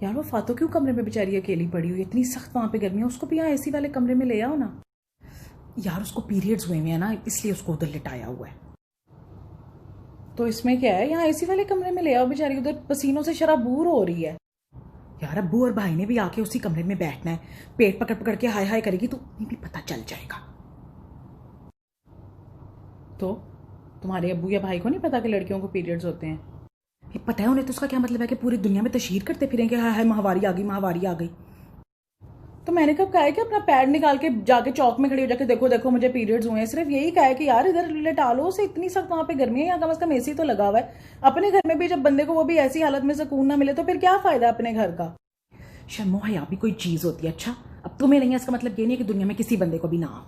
यार वो फातो क्यों कमरे में बेचारी अकेली पड़ी हुई, इतनी सख्त वहां पे गर्मी है, उसको भी यहाँ एसी वाले कमरे में ले आओ ना। यार उसको पीरियड्स हुए हैं ना, इसलिए उसको उधर लिटाया हुआ है। तो इसमें क्या है, यहाँ एसी वाले कमरे में ले आओ, बेचारी उधर पसीनों से शराबूर हो रही है। यार अब्बू और भाई ने भी आके उसी कमरे में बैठना है, पेट पकड़ पकड़ के हाय हाय करेगी तो उन्हें भी पता चल जाएगा। तो तुम्हारे अब्बू या भाई को नहीं पता कि लड़कियों को पीरियड्स होते हैं? ये पता है उन्हें, तो उसका क्या मतलब है कि पूरी दुनिया में तशहीर करते फिरेंगे हाय हाय महावारी आ गई, महावारी आ गई। तो मैंने कब कहा है कि अपना पैड निकाल के जाके चौक में खड़ी हो जाके देखो देखो मुझे पीरियड्स हुए हैं, सिर्फ यही कहा है कि यार इधर लेटा लो उसे, इतनी सख्त वहां पे गर्मी है, यहाँ कम से कम एसी तो लगा हुआ है। अपने घर में भी जब बंदे को वो भी ऐसी हालत में सुकून ना मिले तो फिर क्या फायदा अपने घर का। शर्मो हया भी कोई चीज होती है। अच्छा अब तुम्हें नहीं है, इसका मतलब ये नहीं है कि दुनिया में किसी बंदे को भी ना हो।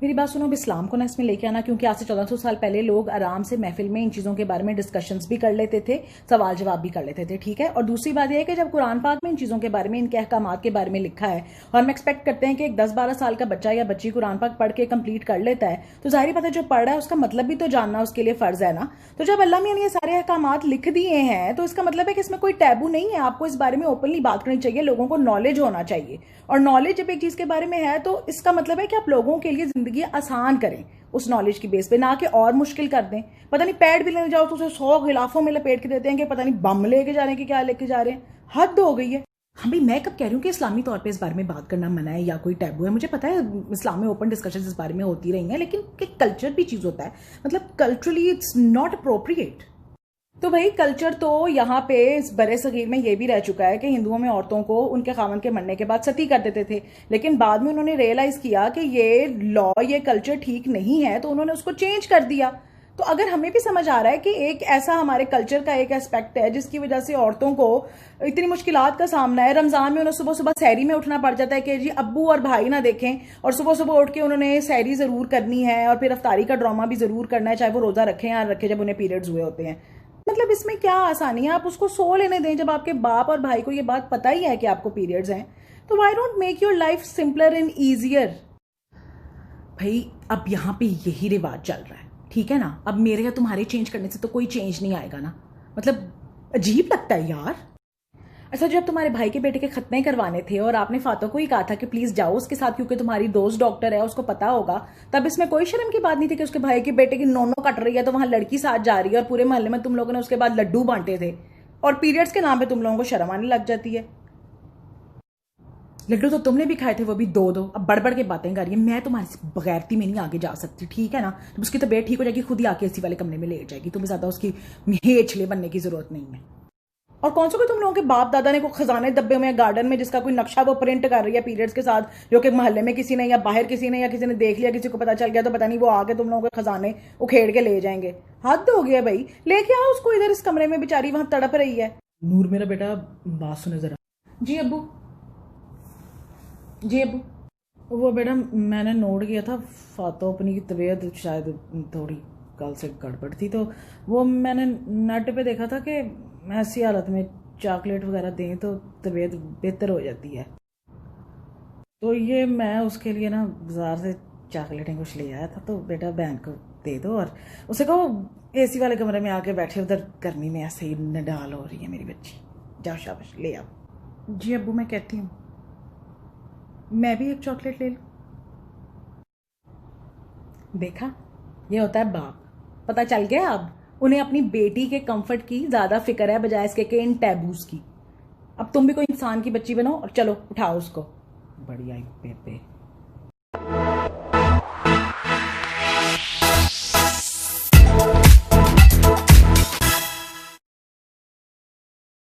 मेरी बात सुनो, अब इस्लाम को ना इसमें लेके आना, क्योंकि आज से 1400 साल पहले लोग आराम से महफिल में इन चीज़ों के बारे में डिस्कशंस भी कर लेते थे, सवाल जवाब भी कर लेते थे, ठीक है। और दूसरी बात यह है कि जब कुरान पाक में इन चीज़ों के बारे में, इनके अहकामात के बारे में लिखा है और हम एक्सपेक्ट करते हैं कि एक 10-12 साल का बच्चा या बच्ची कुरान पाक पढ़ के कंप्लीट कर लेता है, तो जाहिर बात है जो पढ़ रहा है उसका मतलब भी तो जानना उसके लिए फर्ज है ना। तो जब अल्लाह मियां ने ये सारे अहकामात लिख दिए हैं तो इसका मतलब है कि इसमें कोई टैबू नहीं है, आपको इस बारे में ओपनली बात करनी चाहिए, लोगों को नॉलेज होना चाहिए। और नॉलेज जब एक चीज़ के बारे में है तो इसका मतलब है कि आप लोगों के लिए जिंदगी आसान करें उस नॉलेज की बेस पे, ना कि और मुश्किल कर दें। पता नहीं पैड भी लेने जाओ तो उसे 100 गिलाफों में लपेट के देते हैं कि पता नहीं बम लेके जाने की क्या लेके जा रहे हैं, हद हो गई है। हाँ भाई मैं कब कह रही हूँ कि इस्लामी तौर पे इस बारे में बात करना मना है या कोई टैबू है, मुझे पता है इस्लाम में ओपन डिस्कशन इस बारे में होती रही हैं, लेकिन कल्चर भी चीज होता है, मतलब कल्चरली इट्स नॉट अप्रोप्रिएट। तो भाई कल्चर तो यहाँ पे इस बड़े सगीर में ये भी रह चुका है कि हिंदुओं में औरतों को उनके खामन के मरने के बाद सती कर देते थे, लेकिन बाद में उन्होंने रियलाइज किया कि ये लॉ, ये कल्चर ठीक नहीं है, तो उन्होंने उसको चेंज कर दिया। तो अगर हमें भी समझ आ रहा है कि एक ऐसा हमारे कल्चर का एक एस्पेक्ट है जिसकी वजह से औरतों को इतनी मुश्किलात का सामना है, रमजान में उन्हें सुबह सुबह सहरी में उठना पड़ जाता है कि जी अब्बू और भाई ना देखें, और सुबह सुबह उठ के उन्होंने सहरी जरूर करनी है और फिर अफ्तारी का ड्रामा भी जरूर करना है, चाहे वो रोजा रखें या रखें जब उन्हें पीरियड्स हुए होते हैं। मतलब इसमें क्या आसानी है, आप उसको सो लेने दें। जब आपके बाप और भाई को ये बात पता ही है कि आपको पीरियड्स हैं, तो why don't make your life simpler and easier. भाई अब यहाँ पे यही रिवाज चल रहा है, ठीक है ना। अब मेरे या तुम्हारे चेंज करने से तो कोई चेंज नहीं आएगा ना, मतलब अजीब लगता है यार। अच्छा जब तुम्हारे भाई के बेटे के खतने करवाने थे और आपने फातो को ही कहा था कि प्लीज जाओ उसके साथ क्योंकि तुम्हारी दोस्त डॉक्टर है, उसको पता होगा, तब इसमें कोई शर्म की बात नहीं थी कि उसके भाई के बेटे की नोनो कट रही है तो वहां लड़की साथ जा रही है और पूरे मोहल्ले में तुम लोगों ने उसके बाद लड्डू बांटे थे, और पीरियड्स के नाम पे तुम लोगों को शर्म आने लग जाती है। लड्डू तो तुमने भी खाए थे, वो भी दो दो। अब बढ़ बढ़ के बातें कर रही है, मैं तुम्हारी बगैरती में नहीं आगे जा सकती, ठीक है ना। जब उसकी तबीयत ठीक हो जाएगी खुद ही आके एसी वाले कमरे में लेट जाएगी, तुम्हें ज्यादा उसकी हेछले बनने की जरूरत नहीं है। और कौन सा कोई तुम लोगों के बाप दादा ने को खजाने डब्बे में गार्डन में जिसका कोई नक्शा वो प्रिंट कर रही है पीरियड्स के साथ, जो कि मोहल्ले में किसी ने या बाहर किसी ने या किसी ने देख लिया, किसी को पता चल गया तो पता नहीं वो आके तुम लोगों के खजाने उखेड़ के ले जाएंगे। हद हो गया भाई, लेके आओ उसको इधर इस कमरे में, बेचारी वहां तड़प रही है। नूर मेरा बेटा बात सुने जरा। जी अब्बू, जी अब्बू। वो बेटा मैंने नोट किया था फातो अपनी की तबीयत शायद थोड़ी कल से गड़बड़ थी, तो वो मैंने नेट पे देखा था कि ऐसी हालत में चॉकलेट वगैरह दें तो तबीयत बेहतर हो जाती है। तो ये मैं उसके लिए ना बाजार से चॉकलेटें कुछ ले आया था, तो बेटा बहन को दे दो और उसे कहो एसी वाले कमरे में आके बैठे, उधर गर्मी में ऐसे ही नडाल हो रही है मेरी बच्ची, जाओ शाबाश ले आओ। जी अब्बू मैं कहती हूँ, मैं भी एक चॉकलेट ले लूँ। देखा ये होता है बाप, पता चल गया अब उन्हें अपनी बेटी के कंफर्ट की ज्यादा फिक्र है बजाय इसके इन टैबूज की। अब तुम भी कोई इंसान की बच्ची बनो और चलो उठाओ उसको। बढ़िया बेबे।